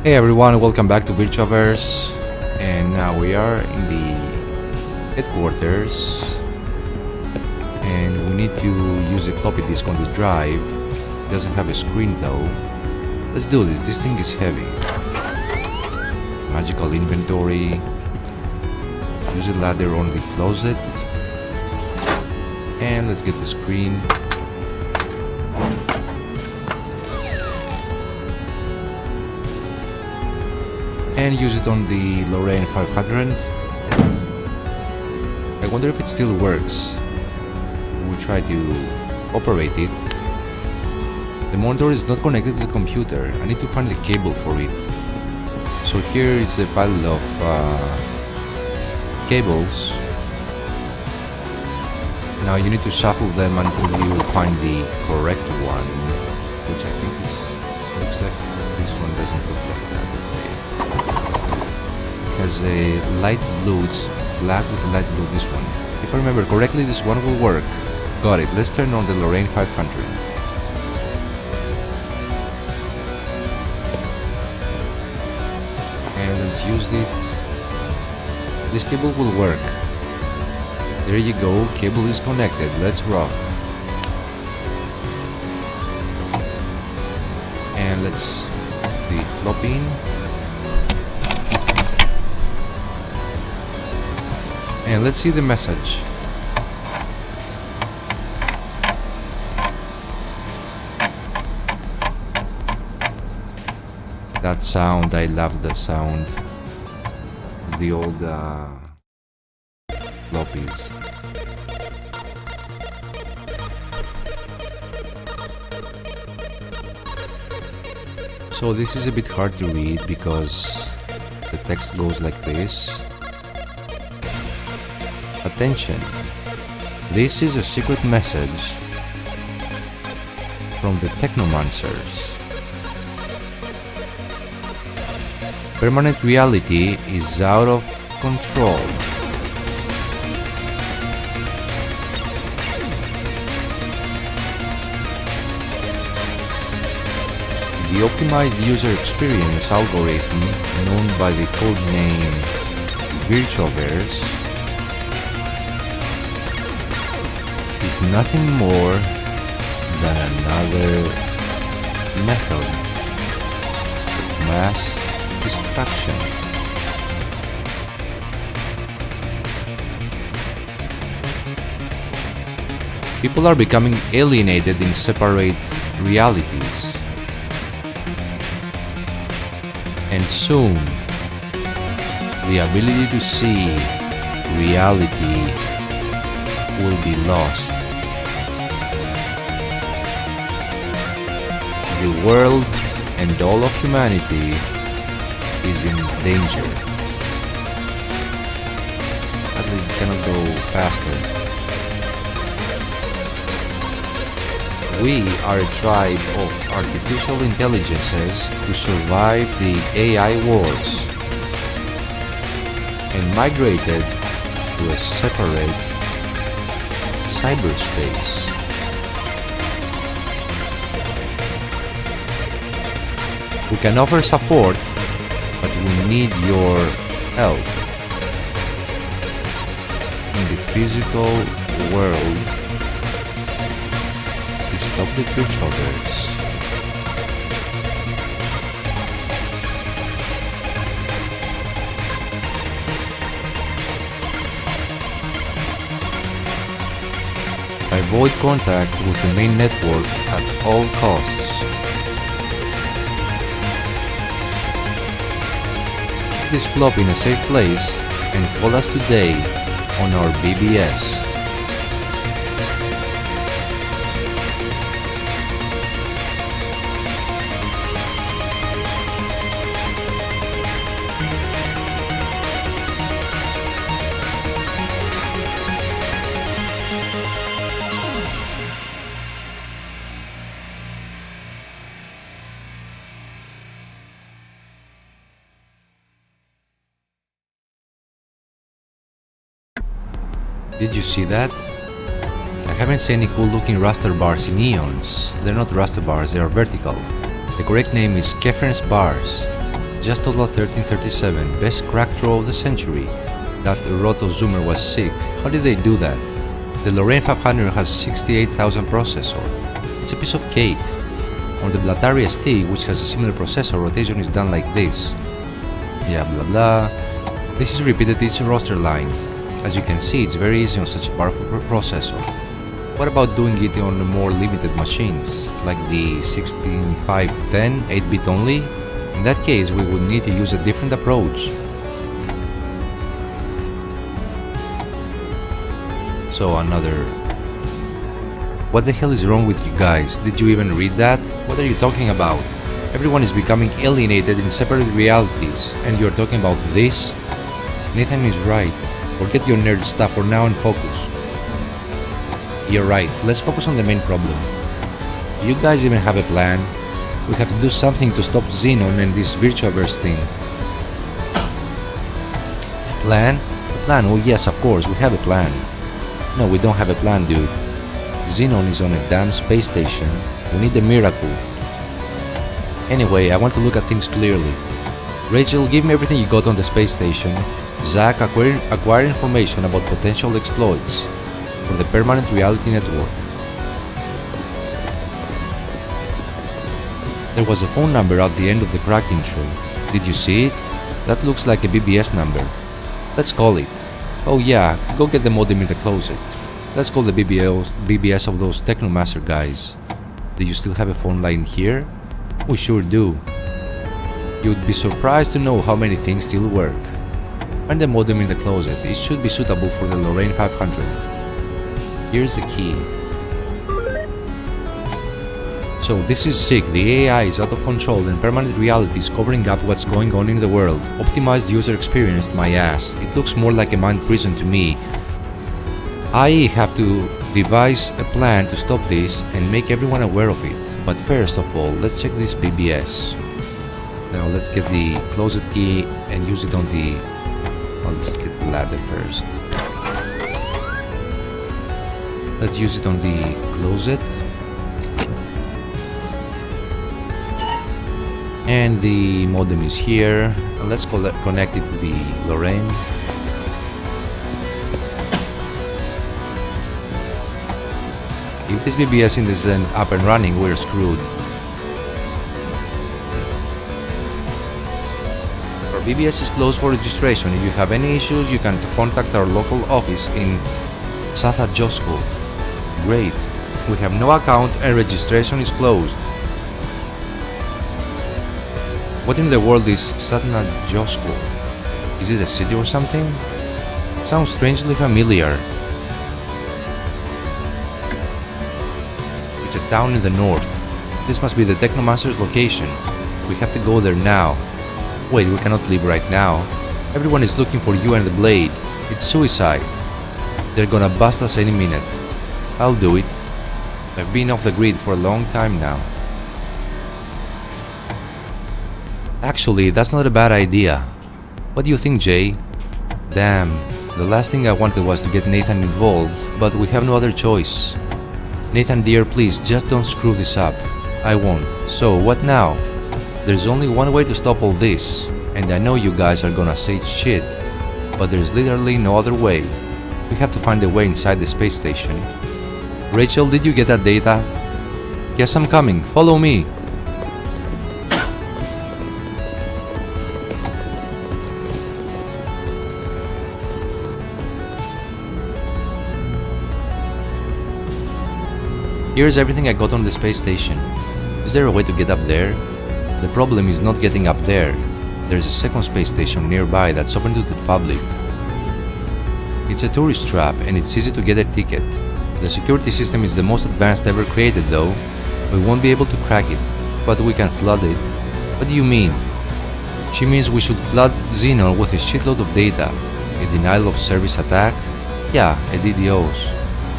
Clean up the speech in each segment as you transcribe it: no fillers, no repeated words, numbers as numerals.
Hey everyone, welcome back to VirtuaVerse, and now we are in the headquarters and we need to use the floppy disk on the drive. It doesn't have a screen though. Let's do this thing is heavy. Magical inventory. Use a ladder on the closet. And let's get the screen. And use it on the Lorraine 500. I wonder if it still works. We'll try to operate it. The monitor is not connected to the computer. I need to find the cable for it. So here is a pile of cables. Now you need to shuffle them until you find the correct one, which I think looks like this one doesn't look like that. Has a light blue, it's black with a light blue, this one. If I remember correctly, this one will work. Got it. Let's turn on the Lorraine 500. And let's use it. This cable will work. There you go, cable is connected. Let's rock. And let's put the floppy in. And let's see the message. That sound, I love the sound of the old floppies. So this is a bit hard to read because the text goes like this. Attention, this is a secret message from the technomancers. Permanent reality is out of control. The optimized user experience algorithm, known by the code name VirtuaVerse, is nothing more than another method of mass destruction. People are becoming alienated in separate realities. And soon, the ability to see reality will be lost. The world and all of humanity is in danger. At least we cannot go faster. We are a tribe of artificial intelligences who survived the AI wars and migrated to a separate cyberspace. We can offer support, but we need your help in the physical world to stop the VirtuaVerse. Avoid contact with the main network at all costs. Put this flop in a safe place and call us today on our BBS. Did you see that? I haven't seen any cool looking raster bars in eons. They're not raster bars, they are vertical. The correct name is Kefren's bars. just total 1337, best crack throw of the century. That Roto Zoomer was sick. How did they do that? The Lorraine 500 has 68,000 processor. It's a piece of cake. On the Blatari ST, which has a similar processor, rotation is done like this. Yeah, blah blah. This is repeated each roster line. As you can see, it's very easy on such a powerful processor. What about doing it on more limited machines, like the 16510 8-bit only? In that case, we would need to use a different approach. So another... What the hell is wrong with you guys? Did you even read that? What are you talking about? Everyone is becoming alienated in separate realities, and you're talking about this? Nathan is right. Forget your nerd stuff for now and focus. You're right, let's focus on the main problem. Do you guys even have a plan? We have to do something to stop Xenon and this VirtuaVerse thing. A plan? A plan? Oh yes, of course, we have a plan. No, we don't have a plan, dude. Xenon is on a damn space station. We need a miracle. Anyway, I want to look at things clearly. Rachel, give me everything you got on the space station. Zach, acquire information about potential exploits for the permanent reality network. There was a phone number at the end of the crack intro. Did you see it? That looks like a BBS number. Let's call it. Oh yeah, go get the modem in the closet. Let's call the BBS of those technomancers guys. Do you still have a phone line here? We sure do. You'd be surprised to know how many things still work. Find the modem in the closet. It should be suitable for the Lorraine 500. Here's the key. So this is sick, the AI is out of control and permanent reality is covering up what's going on in the world. Optimized user experience, my ass. It looks more like a mind prison to me. I have to devise a plan to stop this and make everyone aware of it. But first of all, let's check this BBS. Now let's get the closet key and use it on the... Well, let's get the ladder first. Let's use it on the closet. And the modem is here. And let's connect it to the Lorraine. If this BBS isn't up and running, we're screwed. Our BBS is closed for registration. If you have any issues, you can contact our local office in Satha Josko. Great. We have no account and registration is closed. What in the world is Satna Josko? Is it a city or something? Sounds strangely familiar. It's a town in the north. This must be the technomancers location. We have to go there now. Wait, we cannot leave right now. Everyone is looking for you and the blade. It's suicide. They're gonna bust us any minute. I'll do it. I've been off the grid for a long time now. Actually, that's not a bad idea. What do you think, Jay? Damn, the last thing I wanted was to get Nathan involved, but we have no other choice. Nathan dear, please, just don't screw this up. I won't. So, what now? There's only one way to stop all this, and I know you guys are gonna say shit, but there's literally no other way. We have to find a way inside the space station. Rachel, did you get that data? Yes, I'm coming. Follow me. Here's everything I got on the space station. Is there a way to get up there? The problem is not getting up there. There's a second space station nearby that's open to the public. It's a tourist trap and it's easy to get a ticket. The security system is the most advanced ever created though. We won't be able to crack it, but we can flood it. What do you mean? She means we should flood Xenon with a shitload of data. A denial of service attack? Yeah, a DDoS.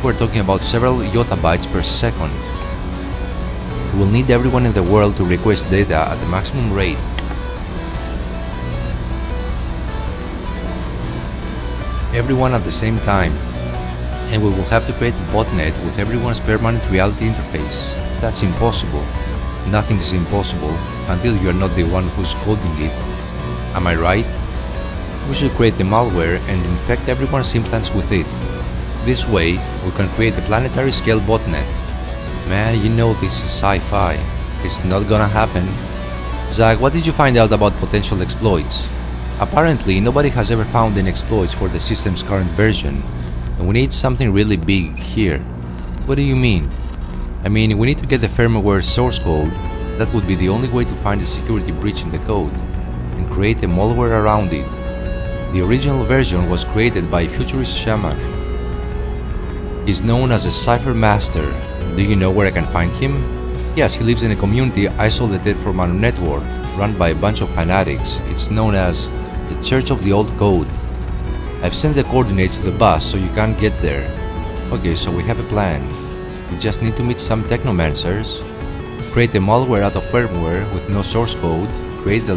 We're talking about several yottabytes per second. We'll need everyone in the world to request data at the maximum rate. Everyone at the same time. And we will have to create a botnet with everyone's permanent reality interface. That's impossible. Nothing is impossible until you're not the one who's coding it. Am I right? We should create a malware and infect everyone's implants with it. This way, we can create a planetary scale botnet. Man, you know this is sci-fi. It's not gonna happen. Zach, what did you find out about potential exploits? Apparently, nobody has ever found any exploits for the system's current version, and we need something really big here. What do you mean? I mean, we need to get the firmware source code. That would be the only way to find a security breach in the code, and create a malware around it. The original version was created by a futurist shaman. He's known as a cipher master. Do you know where I can find him? Yes, he lives in a community isolated from our network, run by a bunch of fanatics. It's known as the Church of the Old Code. I've sent the coordinates to the bus so you can't get there. Okay, so we have a plan. We just need to meet some technomancers, create a malware out of firmware with no source code, create the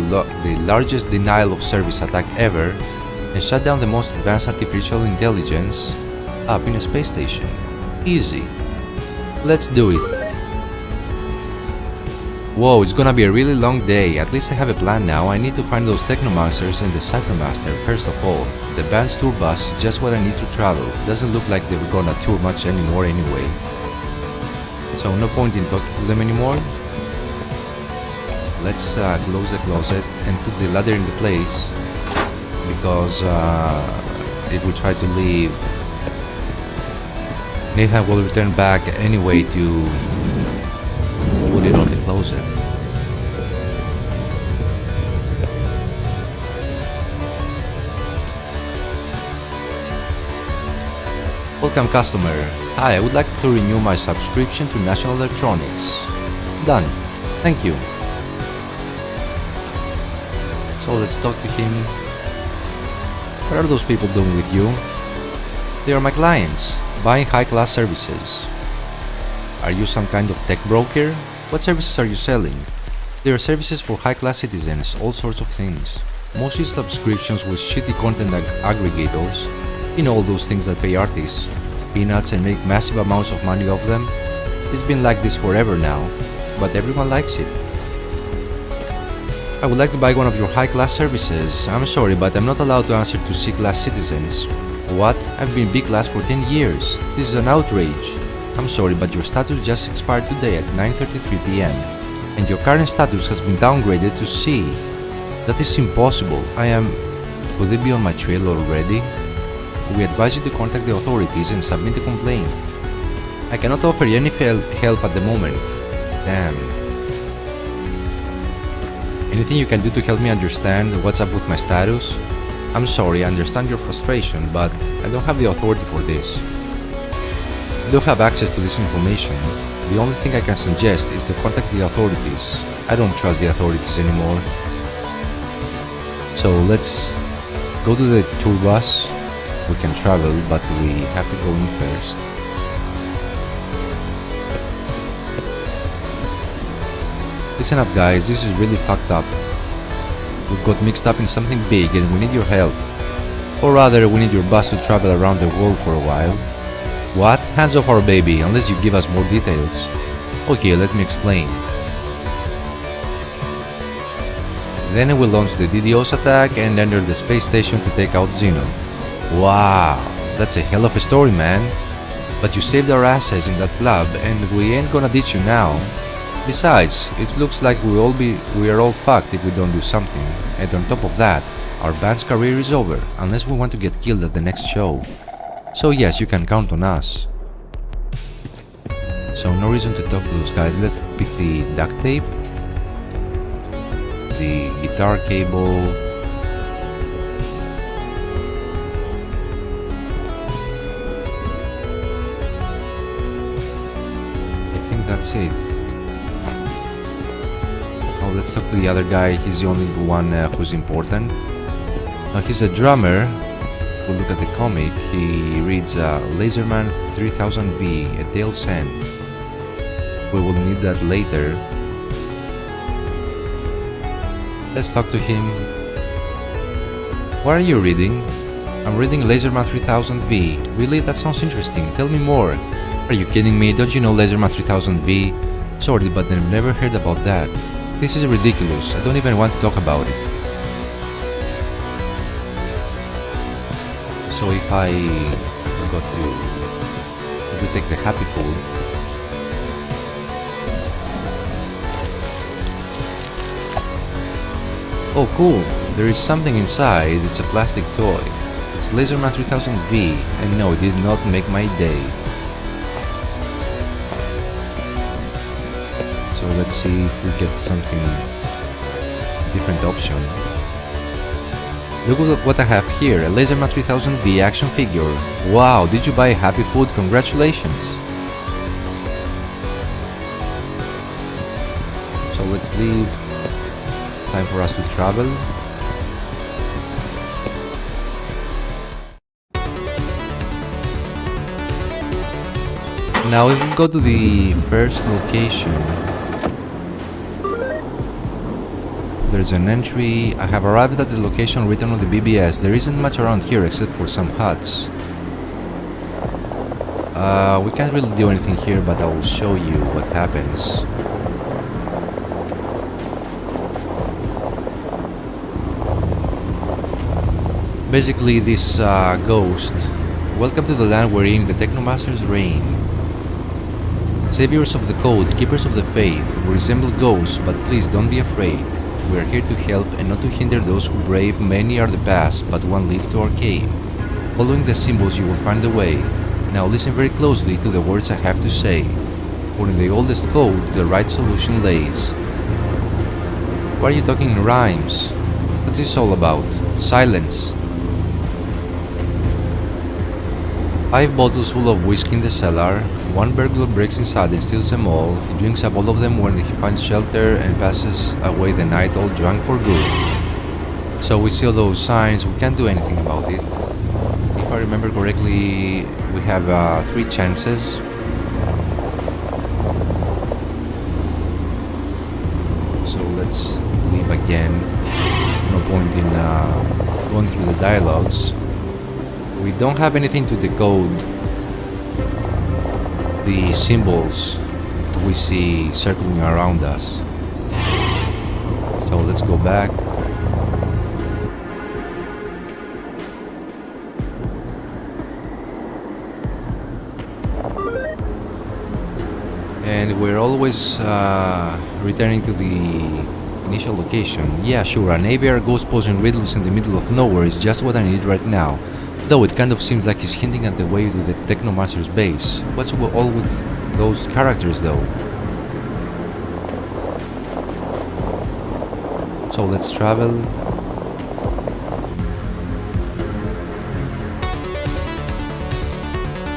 largest denial of service attack ever, and shut down the most advanced artificial intelligence up in a space station. Easy. Let's do it. Whoa, it's gonna be a really long day. At least I have a plan now. I need to find those technomancers and the cipher master first of all. The band's tour bus is just what I need to travel. Doesn't look like they're gonna tour much anymore anyway. So no point in talking to them anymore. Let's close the closet and put the ladder into place, because if we try to leave, Nathan will return back anyway to put it on the closet. Welcome customer. Hi, I would like to renew my subscription to National Electronics. Done. Thank you. So let's talk to him. What are those people doing with you? They are my clients, buying high-class services. Are you some kind of tech broker? What services are you selling? There are services for high-class citizens, all sorts of things. Mostly subscriptions with shitty content aggregators. You know, all those things that pay artists peanuts and make massive amounts of money off them. It's been like this forever now, but everyone likes it. I would like to buy one of your high-class services. I'm sorry, but I'm not allowed to answer to C-class citizens. What? I've been B-class for 10 years. This is an outrage. I'm sorry, but your status just expired today at 9:33 PM, and your current status has been downgraded to C. That is impossible. Will they be on my trail already? We advise you to contact the authorities and submit a complaint. I cannot offer you any help at the moment. Damn. Anything you can do to help me understand what's up with my status? I'm sorry, I understand your frustration, but I don't have the authority for this. I don't have access to this information. The only thing I can suggest is to contact the authorities. I don't trust the authorities anymore. So let's go to the tour bus. We can travel, but we have to go in first. Listen up guys, this is really fucked up. We got mixed up in something big and we need your help. Or rather, we need your bus to travel around the world for a while. What? Hands off our baby, unless you give us more details. Okay, let me explain. Then we will launch the DDoS attack and enter the space station to take out Xeno. Wow, that's a hell of a story, man. But you saved our asses in that club and we ain't gonna ditch you now. Besides, it looks like we are all fucked if we don't do something, and on top of that, our band's career is over, unless we want to get killed at the next show. So yes, you can count on us. So no reason to talk to those guys. Let's pick the duct tape, the guitar cable, I think that's it. Oh, let's talk to the other guy. He's the only one who's important. Now he's a drummer. If we look at the comic, he reads Laserman 3000V, A Tale's End. We will need that later. Let's talk to him. What are you reading? I'm reading Laserman 3000V. Really? That sounds interesting. Tell me more. Are you kidding me? Don't you know Laserman 3000V? Sorry, but I've never heard about that. This is ridiculous. I don't even want to talk about it. So if I got to take the happy food, oh cool, there is something inside. It's a plastic toy. It's Laserman 3000V, and no, it did not make my day. So let's see if we get something different option. Look at what I have here, a Laserman 3000V action figure. Wow, did you buy Happy Food? Congratulations! So let's leave. Time for us to travel. Now if we go to the first location, there's an entry. I have arrived at the location written on the BBS. There isn't much around here except for some huts. We can't really do anything here, but I will show you what happens. Basically this ghost. Welcome to the land wherein the technomancers reign. Saviors of the code, keepers of the faith, we resemble ghosts, but please don't be afraid. We are here to help and not to hinder those who brave. Many are the paths, but one leads to our cave. Following the symbols you will find the way. Now listen very closely to the words I have to say. For in the oldest code, the right solution lays. Why are you talking in rhymes? What's this all about? Silence. 5 bottles full of whiskey in the cellar. One burglar breaks inside and steals them all. He drinks up all of them when he finds shelter and passes away the night all drunk for good. So we see all those signs, we can't do anything about it. If I remember correctly, we have 3 chances. So let's leave again. No point in going through the dialogues. We don't have anything to decode the symbols that we see circling around us. So let's go back. And we're always returning to the initial location. Yeah, sure, an ABR ghost posing riddles in the middle of nowhere is just what I need right now. Though it kind of seems like he's hinting at the way to the Technomancer's base. What's all with those characters though? So let's travel.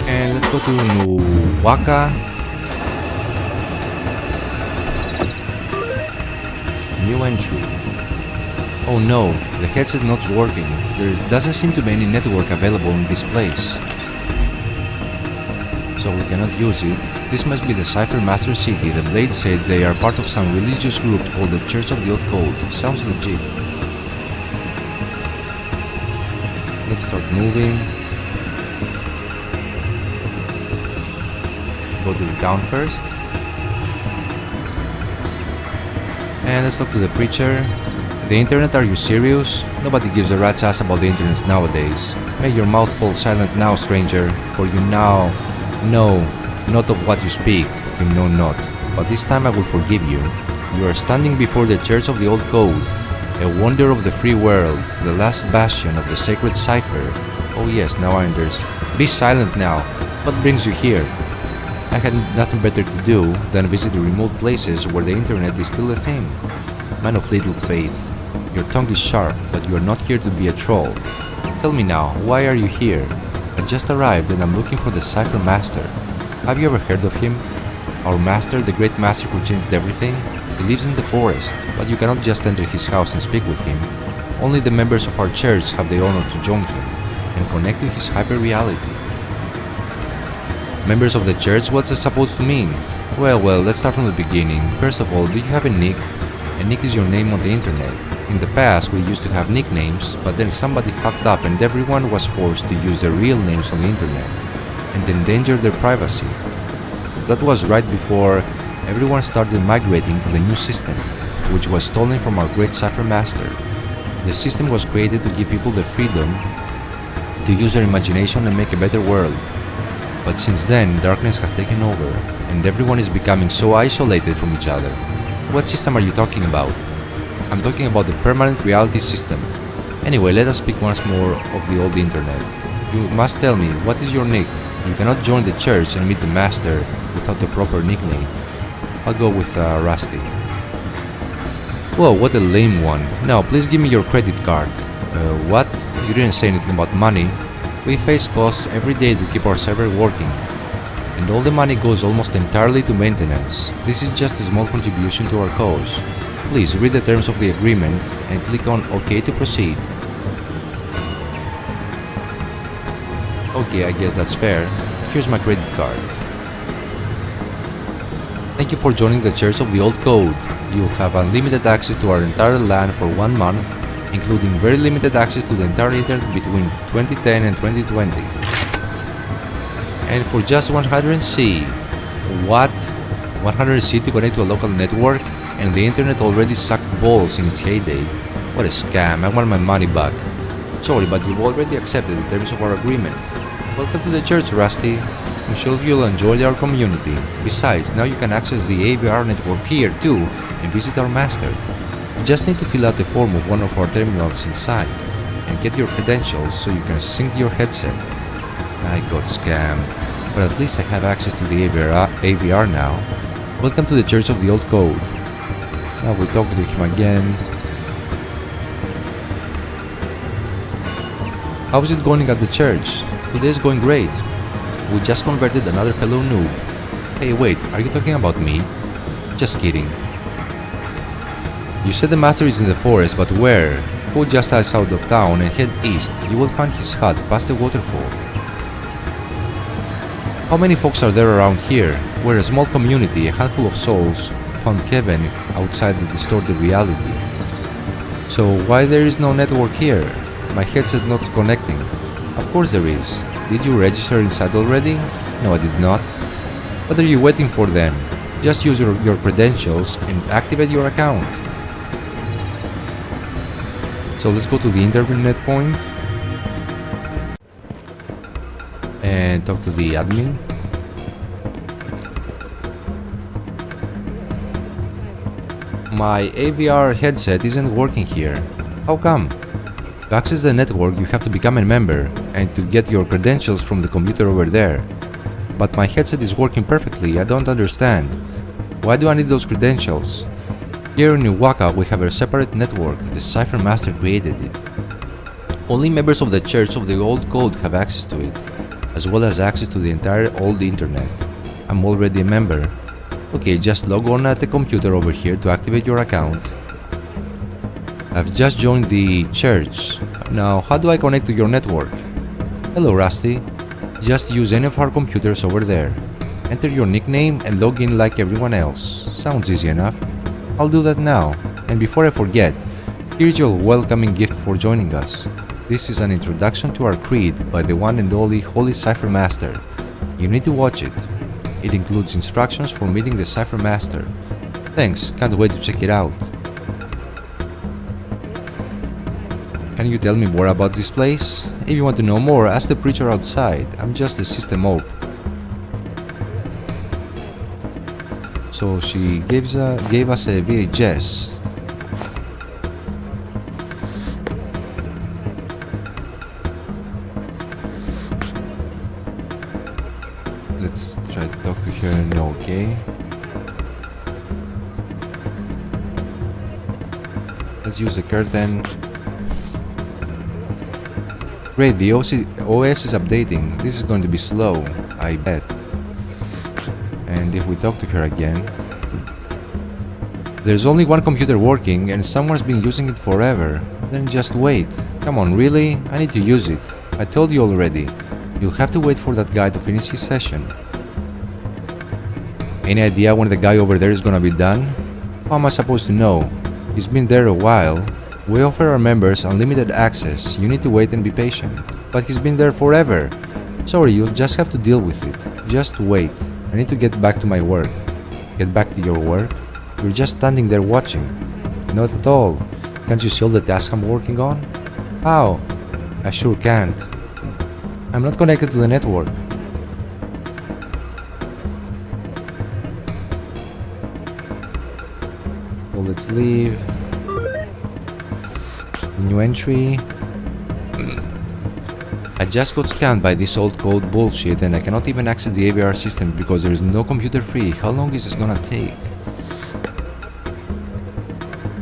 And let's go to Nuwaka. New entry. Oh no, the headset not working. There doesn't seem to be any network available in this place. So we cannot use it. This must be the Cypher Master City. The Blade said they are part of some religious group called the Church of the Old Code. Sounds legit. Let's start moving. Go to the town first. And let's talk to the preacher. The internet, are you serious? Nobody gives a rat's ass about the internet nowadays. May your mouth fall silent now, stranger, for you now know not of what you speak, you know not. But this time I will forgive you. You are standing before the Church of the Old Code, a wonder of the free world, the last bastion of the sacred cipher. Oh yes, now I understand. Be silent now. What brings you here? I had nothing better to do than visit the remote places where the internet is still a thing. Man of little faith. Your tongue is sharp, but you are not here to be a troll. Tell me now, why are you here? I just arrived and I'm looking for the Cypher Master. Have you ever heard of him? Our master, the great master who changed everything? He lives in the forest, but you cannot just enter his house and speak with him. Only the members of our church have the honor to join him and connect to his hyper-reality. Members of the church, what's it supposed to mean? Well, let's start from the beginning. First of all, do you have a nick? A nick is your name on the internet. In the past, we used to have nicknames, but then somebody fucked up and everyone was forced to use their real names on the internet and endanger their privacy. That was right before everyone started migrating to the new system, which was stolen from our great Cypher Master. The system was created to give people the freedom to use their imagination and make a better world. But since then, darkness has taken over, and everyone is becoming so isolated from each other. What system are you talking about? I'm talking about the permanent reality system. Anyway, let us speak once more of the old internet. You must tell me, what is your nick? You cannot join the church and meet the master without a proper nickname. I'll go with Rusty. Whoa, what a lame one. Now, please give me your credit card. What? You didn't say anything about money. We face costs every day to keep our server working. And all the money goes almost entirely to maintenance. This is just a small contribution to our cause. Please read the terms of the agreement and click on OK to proceed. Okay, I guess that's fair. Here's my credit card. Thank you for joining the Church of the Old Code. You'll have unlimited access to our entire LAN for 1 month, including very limited access to the entire internet between 2010 and 2020. And for just 100C. What? 100C to connect to a local network? And the internet already sucked balls in its heyday. What a scam, I want my money back. Sorry, but you've already accepted the terms of our agreement. Welcome to the church, Rusty. I'm sure you'll enjoy our community. Besides, now you can access the AVR network here too and visit our master. You just need to fill out the form of one of our terminals inside and get your credentials so you can sync your headset. I got scammed, but at least I have access to the AVR now. Welcome to the Church of the Old Code. Now we're talking to him again. How's it going at the church? Today's going great. We just converted another fellow noob. Hey wait, are you talking about me? Just kidding. You said the master is in the forest, but where? Go just outside of town and head east. You will find his hut past the waterfall. How many folks are there around here? We're a small community, a handful of souls found heaven outside the distorted reality. So why there is no network here? My headset not connecting. Of course there is. Did you register inside already? No, I did not. What are you waiting for then? Just use your credentials and activate your account. So let's go to the internet point and talk to the admin. My AVR headset isn't working here. How come? To access the network, you have to become a member and to get your credentials from the computer over there. But my headset is working perfectly, I don't understand. Why do I need those credentials? Here in Nuwaka, we have a separate network. The Cypher Master created it. Only members of the Church of the Old Code have access to it, as well as access to the entire old internet. I'm already a member. Okay, just log on at the computer over here to activate your account. I've just joined the church. Now, how do I connect to your network? Hello, Rusty. Just use any of our computers over there. Enter your nickname and log in like everyone else. Sounds easy enough. I'll do that now. And before I forget, here's your welcoming gift for joining us. This is an introduction to our creed by the one and only Holy Cypher Master. You need to watch it. It includes instructions for meeting the Cypher Master. Thanks, can't wait to check it out. Can you tell me more about this place? If you want to know more, ask the preacher outside. I'm just a system op. So she gave us a VHS. Let's try to talk to her. No, okay. Let's use the curtain. Great, the OS is updating. This is going to be slow, I bet. And if we talk to her again... There's only one computer working and someone's been using it forever. Then just wait. Come on, really? I need to use it. I told you already. You'll have to wait for that guy to finish his session. Any idea when the guy over there is gonna be done? How am I supposed to know? He's been there a while. We offer our members unlimited access. You need to wait and be patient. But he's been there forever. Sorry, you'll just have to deal with it. Just wait. I need to get back to my work. Get back to your work? You're just standing there watching. Not at all. Can't you see all the tasks I'm working on? How? I sure can't. I'm not connected to the network. Well, let's leave. New entry. I just got scammed by this old code bullshit and I cannot even access the AVR system because there is no computer free. How long is this gonna take?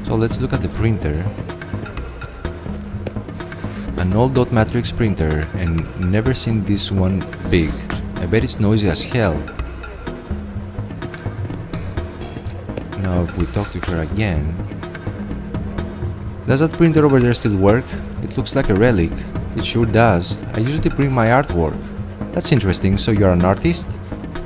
So let's look at the printer. An old dot matrix printer, and never seen this one big. I bet it's noisy as hell. Now if we talk to her again. Does that printer over there still work? It looks like a relic. It sure does. I usually print my artwork. That's interesting, so you're an artist?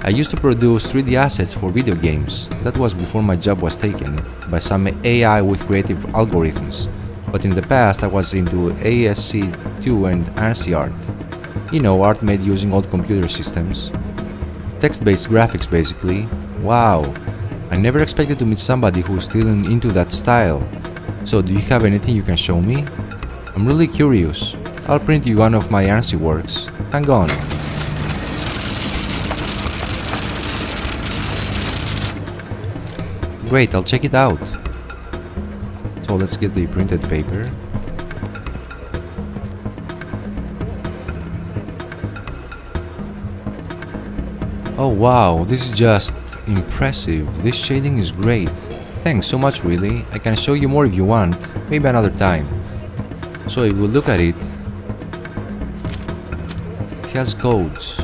I used to produce 3D assets for video games. That was before my job was taken by some AI with creative algorithms. But in the past I was into ASC2 and ANSI art. You know, art made using old computer systems. Text-based graphics basically. Wow, I never expected to meet somebody who's still into that style. So do you have anything you can show me? I'm really curious. I'll print you one of my ANSI works. Hang on. Great, I'll check it out. So let's get the printed paper. Oh wow, this is just impressive. This shading is great. Thanks so much, really. I can show you more if you want, maybe another time. So if we look at it, it has codes.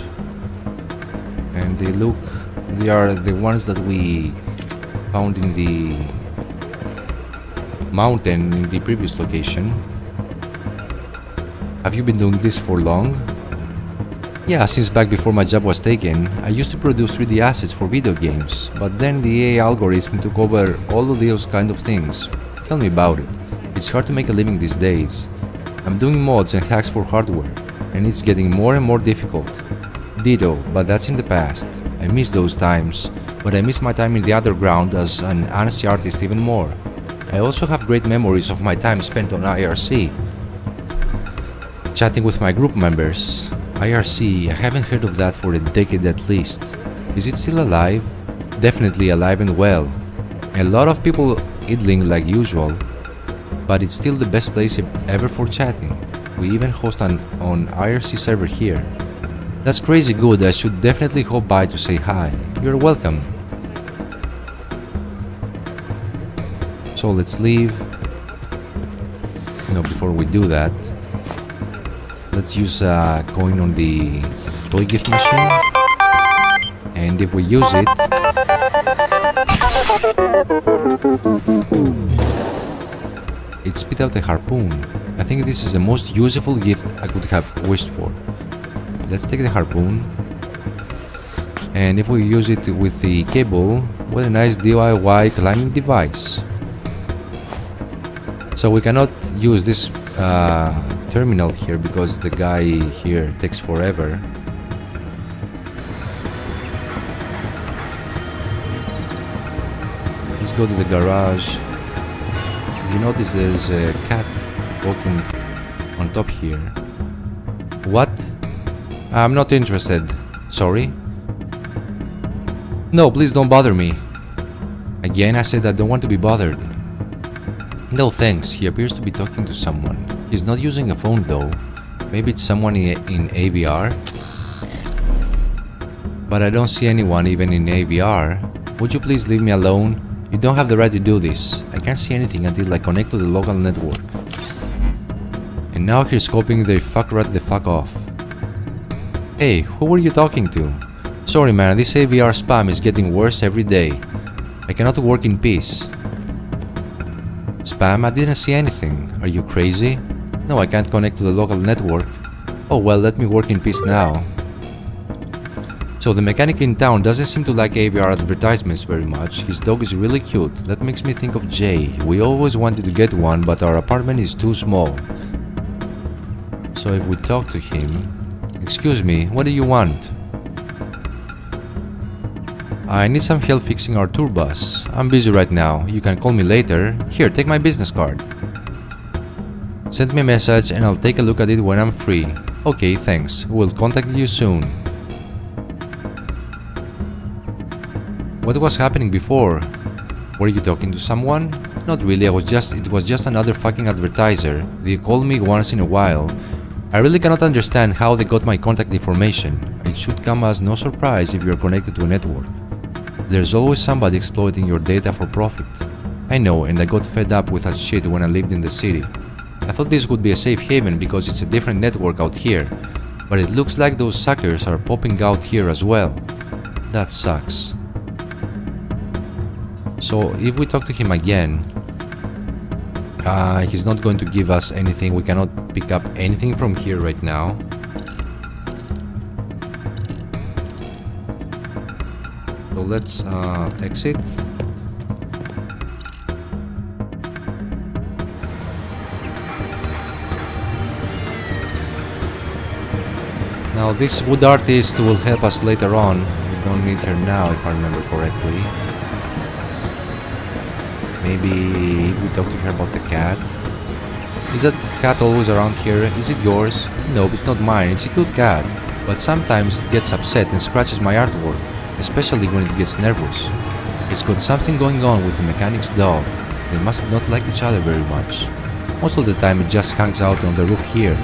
And they are the ones that we found in the mountain in the previous location. Have you been doing this for long? Yeah, since back before my job was taken. I used to produce 3D assets for video games, but then the AI algorithm took over all of those kind of things. Tell me about it. It's hard to make a living these days. I'm doing mods and hacks for hardware, and it's getting more and more difficult. Ditto, but that's in the past. I miss those times, but I miss my time in the underground as an ANSI artist even more. I also have great memories of my time spent on IRC, chatting with my group members. IRC, I haven't heard of that for a decade at least. Is it still alive? Definitely alive and well. A lot of people idling like usual, but it's still the best place ever for chatting. We even host an IRC server here. That's crazy good. I should definitely hop by to say hi. You're welcome. So let's leave. No, before we do that, let's use a coin on the toy gift machine. And if we use it, it spit out a harpoon. I think this is the most useful gift I could have wished for. Let's take the harpoon. And if we use it with the cable, what a nice DIY climbing device. So we cannot use this terminal here because the guy here takes forever. Let's go to the garage. You notice there's a cat walking on top here. What? I'm not interested. Sorry? No, please don't bother me. Again, I said I don't want to be bothered. No thanks, he appears to be talking to someone. He's not using a phone though. Maybe it's someone in AVR? But I don't see anyone even in AVR. Would you please leave me alone? You don't have the right to do this. I can't see anything until I connect to the local network. And now he's scoping the fuck rat the fuck off. Hey, who were you talking to? Sorry man, this AVR spam is getting worse every day. I cannot work in peace. Spam? I didn't see anything. Are you crazy? No, I can't connect to the local network. Oh well, let me work in peace now. So the mechanic in town doesn't seem to like AVR advertisements very much. His dog is really cute. That makes me think of Jay. We always wanted to get one, but our apartment is too small. So if we talk to him... Excuse me, what do you want? I need some help fixing our tour bus. I'm busy right now. You can call me later. Here, take my business card. Send me a message and I'll take a look at it when I'm free. Okay, thanks. We'll contact you soon. What was happening before? Were you talking to someone? Not really, it was just another fucking advertiser. They call me once in a while. I really cannot understand how they got my contact information. It should come as no surprise if you are connected to a network. There's always somebody exploiting your data for profit. I know, and I got fed up with that shit when I lived in the city. I thought this would be a safe haven because it's a different network out here, but it looks like those suckers are popping out here as well. That sucks. So if we talk to him again, he's not going to give us anything. We cannot pick up anything from here right now. So let's exit. Now this wood artist will help us later on. We don't need her now if I remember correctly. Maybe we talk to her about the cat. Is that cat always around here? Is it yours? No, it's not mine. It's a cute cat. But sometimes it gets upset and scratches my artwork, especially when it gets nervous. It's got something going on with the mechanic's dog. They must not like each other very much. Most of the time it just hangs out on the roof here.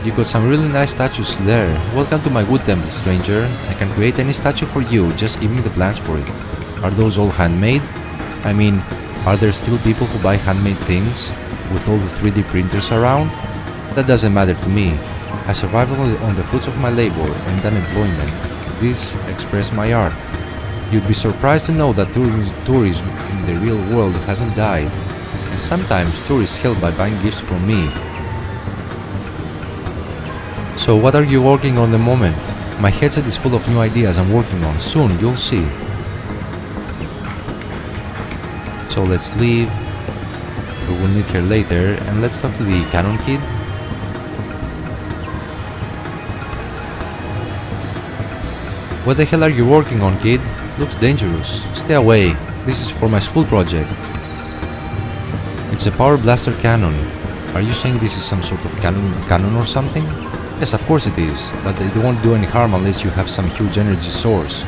You got some really nice statues there. Welcome to my wood temple, stranger. I can create any statue for you, just give me the plans for it. Are those all handmade? I mean, are there still people who buy handmade things, with all the 3D printers around? That doesn't matter to me. I survive on the fruits of my labor and unemployment. This express my art. You'd be surprised to know that tourism in the real world hasn't died. And sometimes tourists help by buying gifts from me. So what are you working on the moment? My headset is full of new ideas I'm working on. Soon you'll see. So let's leave. We will meet her later and let's talk to the Canon kid. What the hell are you working on, kid? Looks dangerous. Stay away. This is for my school project. It's a power blaster cannon. Are you saying this is some sort of cannon or something? Yes, of course it is, but it won't do any harm unless you have some huge energy source.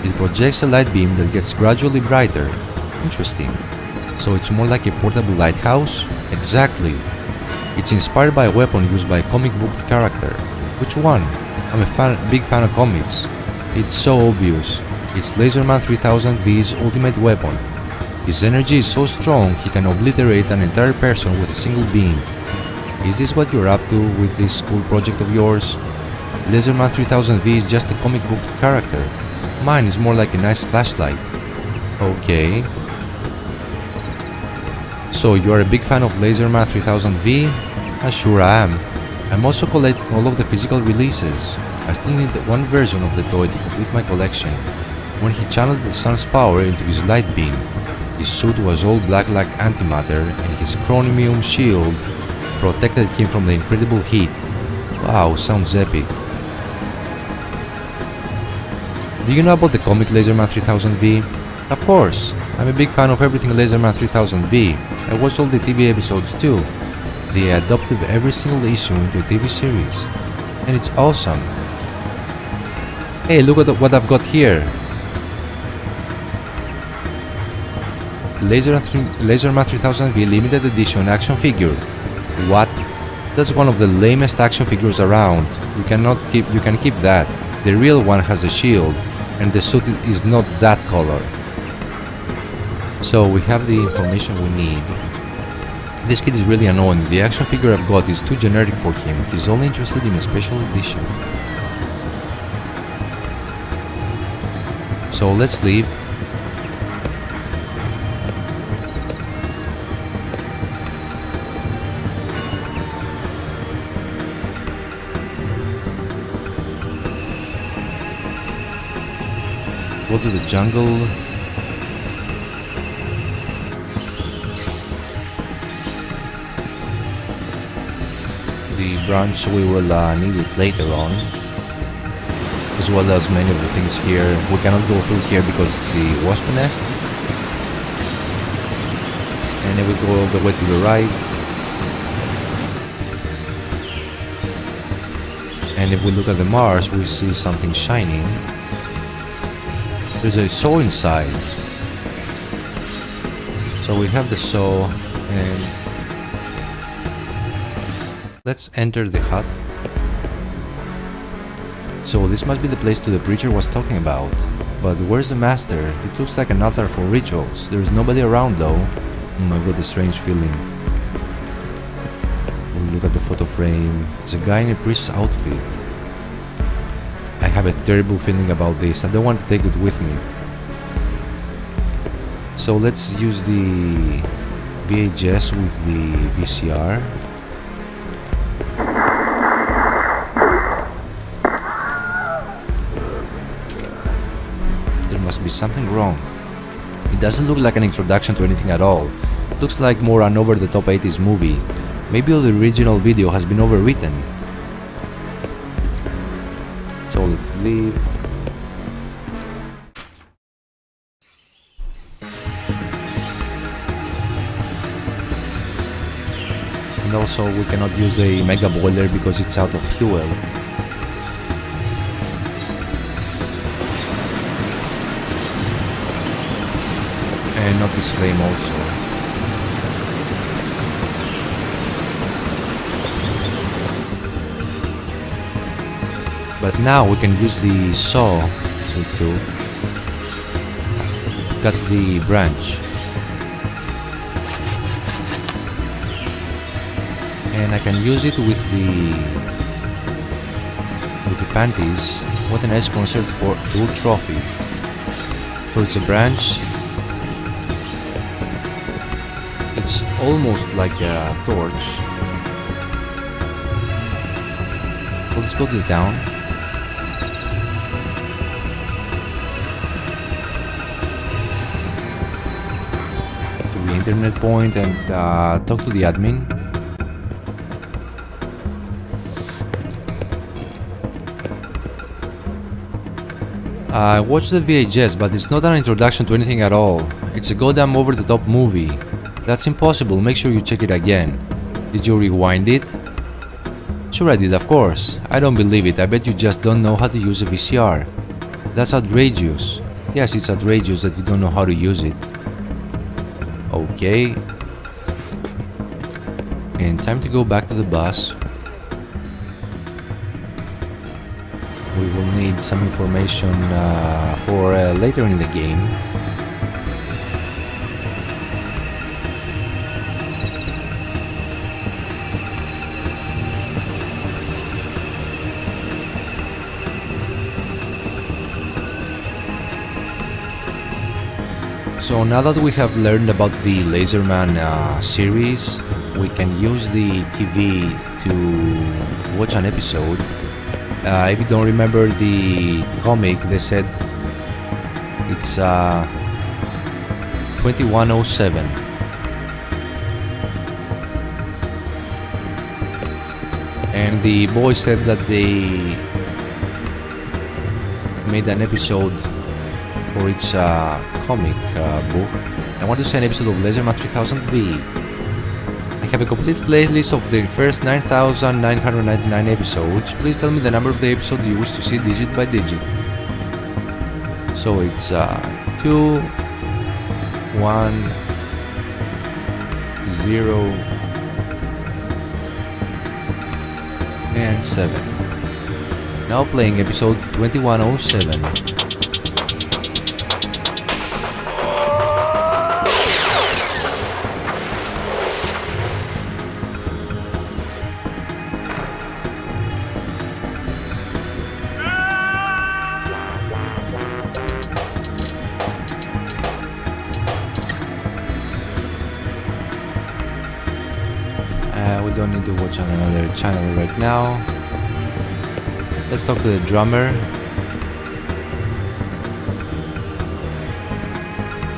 It projects a light beam that gets gradually brighter. Interesting. So it's more like a portable lighthouse? Exactly. It's inspired by a weapon used by a comic book character. Which one? I'm a big fan of comics. It's so obvious. It's Laserman 3000V's ultimate weapon. His energy is so strong he can obliterate an entire person with a single beam. Is this what you're up to with this school project of yours? Laserman 3000V is just a comic book character. Mine is more like a nice flashlight. Okay. So you are a big fan of Laserman 3000V? Sure I am. I'm also collecting all of the physical releases. I still need one version of the toy to complete my collection. When he channeled the sun's power into his light beam, his suit was all black like antimatter and his chromium shield protected him from the incredible heat. Wow, sounds epic. Do you know about the comic Laserman 3000V? Of course, I'm a big fan of everything Laserman 3000V. I watched all the TV episodes too. They adopted every single issue into a TV series. And it's awesome. Hey, look at what I've got here. Laserman 3000V limited edition action figure. What? That's one of the lamest action figures around. You can keep that. The real one has a shield, and the suit is not that color. So we have the information we need. This kid is really annoying. The action figure I've got is too generic for him. He's only interested in a special edition. So let's leave. Go to the jungle. The branch we will need it later on, as well as many of the things here. We cannot go through here because it's the wasp nest, And then we go all the way to the right. And if we look at the Mars, we see something shining. There's a saw inside. So we have the saw, and let's enter the hut. So this must be the place the preacher was talking about. But where's the master? It looks like an altar for rituals. There's nobody around though. I've got a strange feeling. We look at the photo frame. It's a guy in a priest's outfit. I have a terrible feeling about this. I don't want to take it with me. So let's use the VHS with the VCR. There must be something wrong. It doesn't look like an introduction to anything at all. It looks like more an over-the-top 80s movie. Maybe the original video has been overwritten. So let's leave. And also we cannot use the mega boiler because it's out of fuel. And not this flame also. But now we can use the saw to cut the branch. And I can use it with the panties. What a nice concert for tool trophy. So it's a branch. It's almost like a torch. So let's go to the town. To the internet point and talk to the admin. I watched the VHS, but it's not an introduction to anything at all. It's a goddamn over-the-top movie. That's impossible, make sure you check it again. Did you rewind it? Sure I did, of course. I don't believe it, I bet you just don't know how to use a VCR. That's outrageous. Yes, it's outrageous that you don't know how to use it. Okay. And time to go back to the bus. We will need some information for later in the game. So now that we have learned about the Laserman series, we can use the TV to watch an episode. If you don't remember the comic, they said it's 2107. And the boys said that they made an episode for each comic book. I want to say an episode of Laserman 3000V. I have a complete playlist of the first 9,999 episodes. Please tell me the number of the episode you wish to see digit by digit. So it's 2, 1, 0, and 7. Now playing episode 2107. We don't need to watch on another channel right now. Let's talk to the drummer.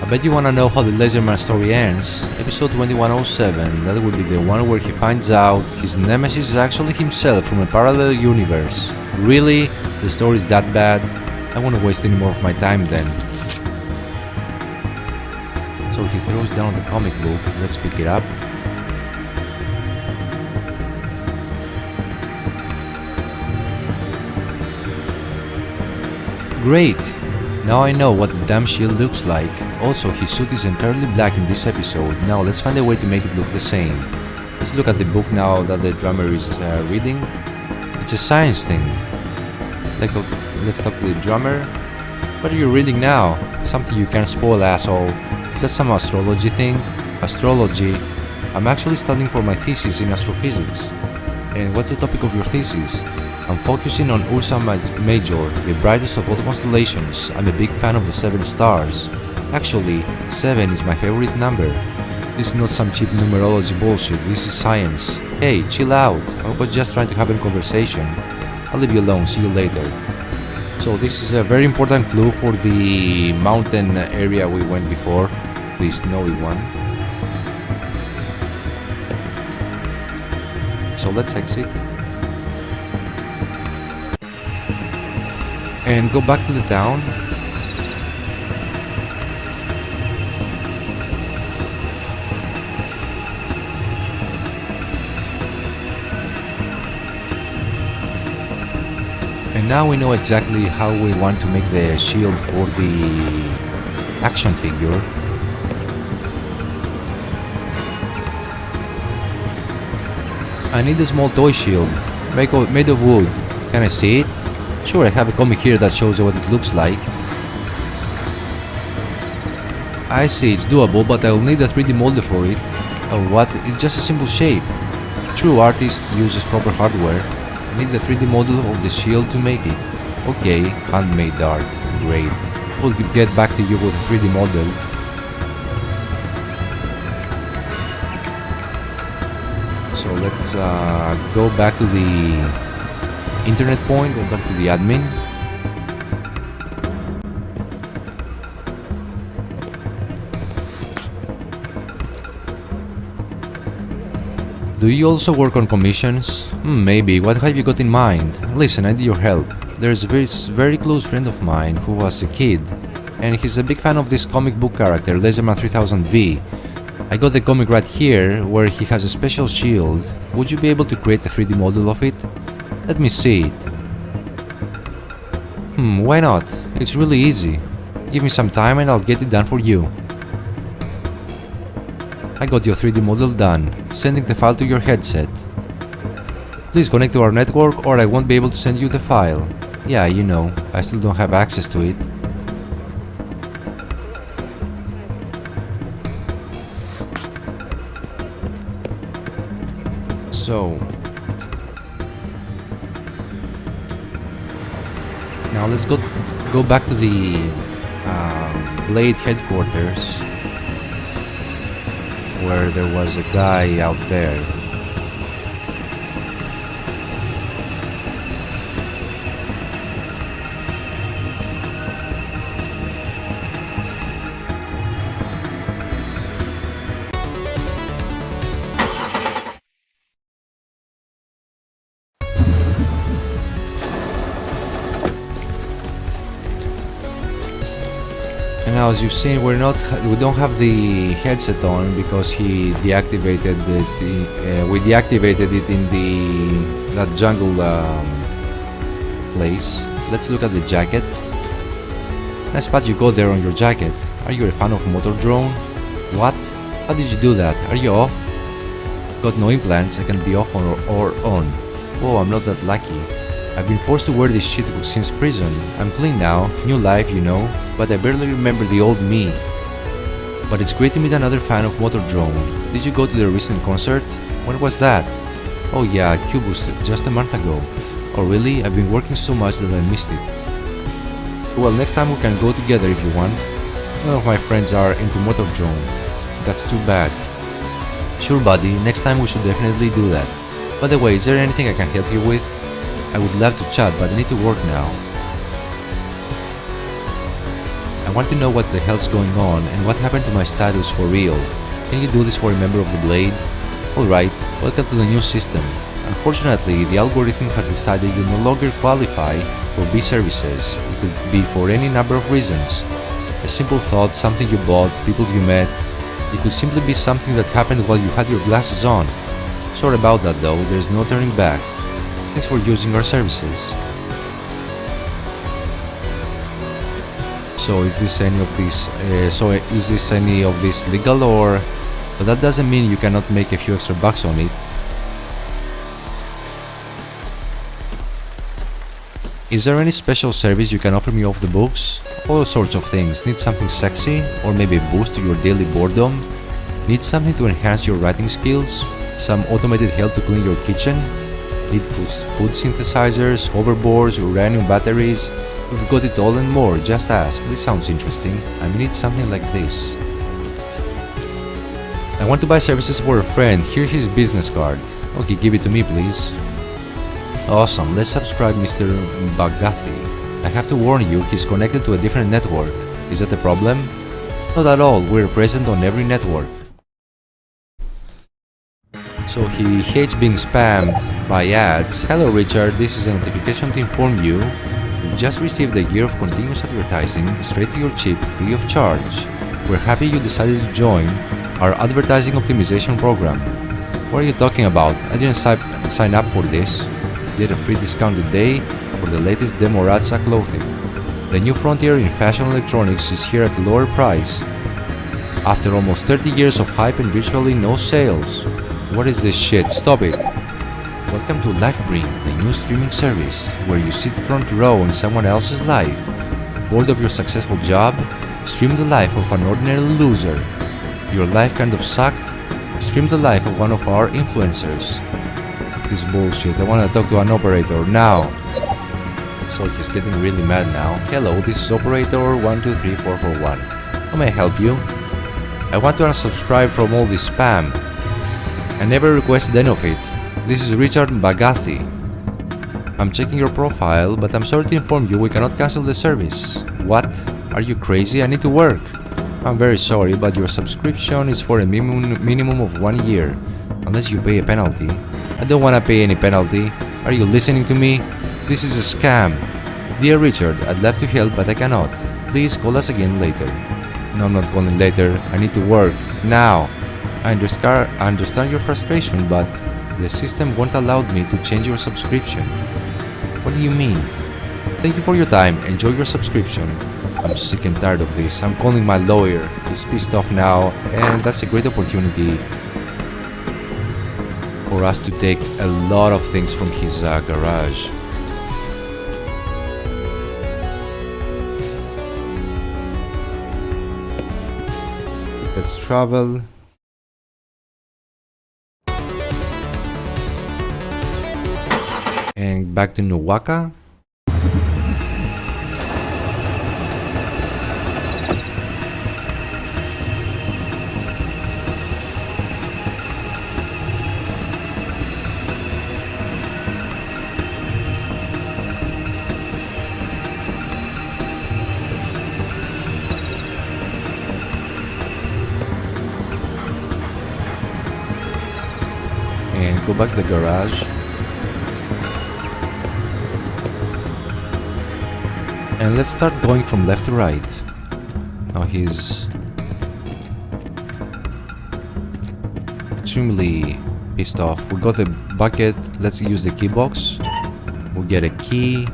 I bet you wanna know how the Laserman story ends. Episode 2107, that will be the one where he finds out his nemesis is actually himself from a parallel universe. Really? The story is that bad? I won't waste any more of my time then. So So he throws down the comic book. Let's pick it up. Great! Now I know what the damn shield looks like. Also, his suit is entirely black in this episode. Now let's find a way to make it look the same. Let's look at the book now that the drummer is reading. It's a science thing. Let's talk to the drummer. What are you reading now? Something you can't spoil, asshole. Is that some astrology thing? Astrology? I'm actually studying for my thesis in astrophysics. And what's the topic of your thesis? I'm focusing on Ursa Major, the brightest of all the constellations. I'm a big fan of the 7 stars. Actually, 7 is my favorite number. This is not some cheap numerology bullshit, this is science. Hey, chill out, I was just trying to have a conversation. I'll leave you alone, see you later. So this is a very important clue for the mountain area we went before, the snowy one. So let's exit. And go back to the town. And now we know exactly how we want to make the shield for the action figure. I need a small toy shield, made of wood. Can I see it? Sure, I have a comic here that shows what it looks like. I see, it's doable, but I'll need a 3D model for it. Oh what? It's just a simple shape. True artist uses proper hardware. I need the 3D model of the shield to make it. Okay, handmade art. Great. We'll get back to you with a 3D model. So let's go back to the internet point and talk to the admin. Do you also work on commissions? Maybe. What have you got in mind? Listen, I need your help. There's this very close friend of mine who was a kid, and he's a big fan of this comic book character, Laserman 3000V. I got the comic right here, where he has a special shield. Would you be able to create a 3D model of it? Let me see it. Why not? It's really easy. Give me some time and I'll get it done for you. I got your 3D model done. Sending the file to your headset. Please connect to our network or I won't be able to send you the file. Yeah, you know, I still don't have access to it. So now let's go back to the Blade headquarters, where there was a guy out there. And now, as you've seen, we don't have the headset on because he deactivated it. We deactivated it in that jungle place. Let's look at the jacket. Nice spot you got there on your jacket. Are you a fan of motor drone? What? How did you do that? Are you off? Got no implants. I can be off or on. Oh, I'm not that lucky. I've been forced to wear this shit since prison. I'm clean now, new life, you know, but I barely remember the old me. But it's great to meet another fan of motor drone. Did you go to the recent concert? When was that? Oh yeah, Cubus, just a month ago. Oh really? I've been working so much that I missed it. Well, next time we can go together if you want. None of my friends are into motor drone. That's too bad. Sure buddy, next time we should definitely do that. By the way, is there anything I can help you with? I would love to chat, but I need to work now. I want to know what the hell's going on and what happened to my status for real. Can you do this for a member of the Blade? Alright, welcome to the new system. Unfortunately, the algorithm has decided you no longer qualify for B services. It could be for any number of reasons. A simple thought, something you bought, people you met, It could simply be something that happened while you had your glasses on. Sorry about that though, there's no turning back. Thanks for using our services. So is this any of this legal, or... But that doesn't mean you cannot make a few extra bucks on it. Is there any special service you can offer me off the books? All sorts of things. Need something sexy? Or maybe a boost to your daily boredom? Need something to enhance your writing skills? Some automated help to clean your kitchen? Need food synthesizers, hoverboards, uranium batteries? We've got it all and more, just ask. This sounds interesting. I need something like this. I want to buy services for a friend. Here's his business card. Okay, give it to me please. Awesome, let's subscribe Mr. Bagathi. I have to warn you, he's connected to a different network. Is that a problem? Not at all, we're present on every network. So he hates being spammed by ads. Hello Richard, this is a notification to inform you. You've just received a year of continuous advertising straight to your chip free of charge. We're happy you decided to join our advertising optimization program. What are you talking about? I didn't sign up for this. Get a free discounted day for the latest demo Ratsa clothing. The new frontier in fashion electronics is here at a lower price. After almost 30 years of hype and virtually no sales. What is this shit? Stop it! Welcome to LifeBring, the new streaming service, where you sit front row in someone else's life. Bored of your successful job? Stream the life of an ordinary loser. Your life kind of sucked? Stream the life of one of our influencers. This bullshit, I want to talk to an operator now. So he's getting really mad now. Hello, this is operator 123441. How may I help you? I want to unsubscribe from all this spam. I never requested any of it. This is Richard Bagathi. I'm checking your profile, but I'm sorry to inform you we cannot cancel the service. What? Are you crazy? I need to work. I'm very sorry, but your subscription is for a minimum of 1 year. Unless you pay a penalty. I don't want to pay any penalty. Are you listening to me? This is a scam. Dear Richard, I'd love to help, but I cannot. Please call us again later. No, I'm not calling later. I need to work. Now. I understand your frustration, but the system won't allow me to change your subscription. What do you mean? Thank you for your time. Enjoy your subscription. I'm sick and tired of this. I'm calling my lawyer. He's pissed off now, and that's a great opportunity for us to take a lot of things from his garage. Let's travel. And back to Nuwaka. And go back to the garage. And let's start going from left to right. Now he's extremely pissed off. We got a bucket. Let's use the key box. We'll get a key.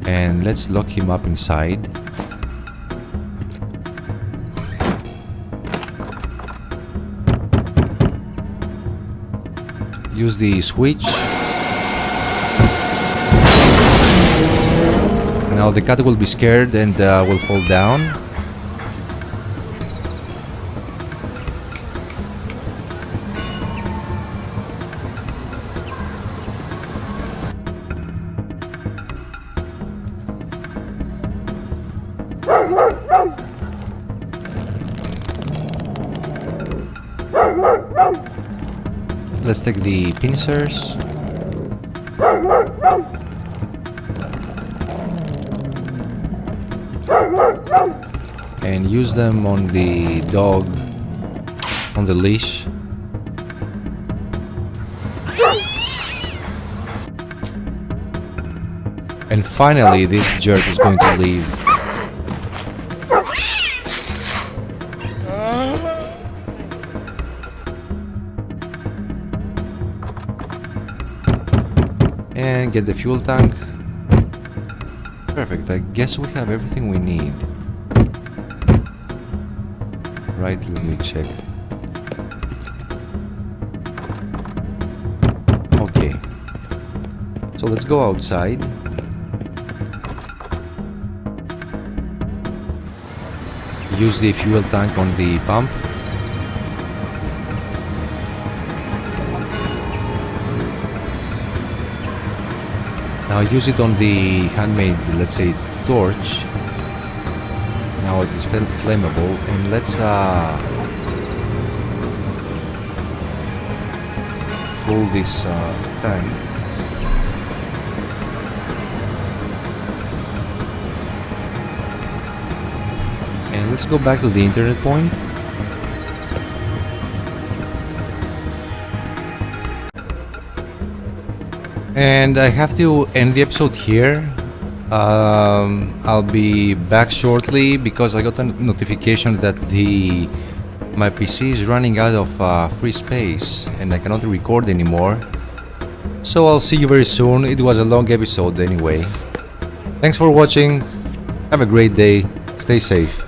And let's lock him up inside. Use the switch. Now the cat will be scared and will fall down. Let's take the pincers. And use them on the dog on the leash. And finally this jerk is going to leave. and get the fuel tank. Perfect, I guess we have everything we need. Right, let me check. Okay, so let's go outside. Use the fuel tank on the pump. Now use it on the handmade, let's say, torch. Now it is flammable, and let's pull this tank. And let's go back to the internet point. And I have to end the episode here. I'll be back shortly because I got a notification that my PC is running out of free space and I cannot record anymore. So I'll see you very soon. It was a long episode anyway. Thanks for watching. Have a great day. Stay safe.